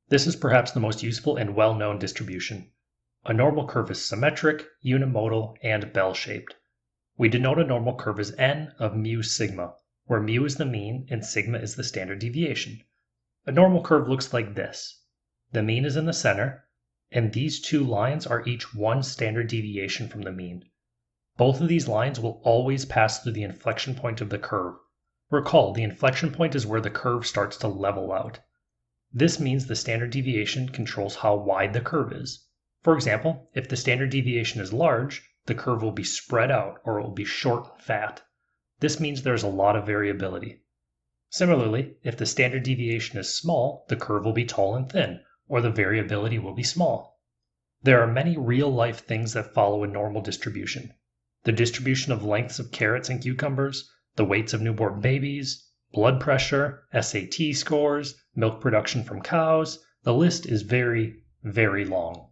This is perhaps the most useful and well-known distribution. A normal curve is symmetric, unimodal, and bell-shaped. We denote a normal curve as n of mu sigma, where mu is the mean and sigma is the standard deviation. A normal curve looks like this. The mean is in the center, and these two lines are each one standard deviation from the mean. Both of these lines will always pass through the inflection point of the curve. Recall, the inflection point is where the curve starts to level out. This means the standard deviation controls how wide the curve is. For example, if the standard deviation is large, the curve will be spread out or it will be short and fat. This means there's a lot of variability. Similarly, if the standard deviation is small, the curve will be tall and thin, or the variability will be small. There are many real-life things that follow a normal distribution. The distribution of lengths of carrots and cucumbers, the weights of newborn babies, blood pressure, SAT scores, milk production from cows. The list is very, very long.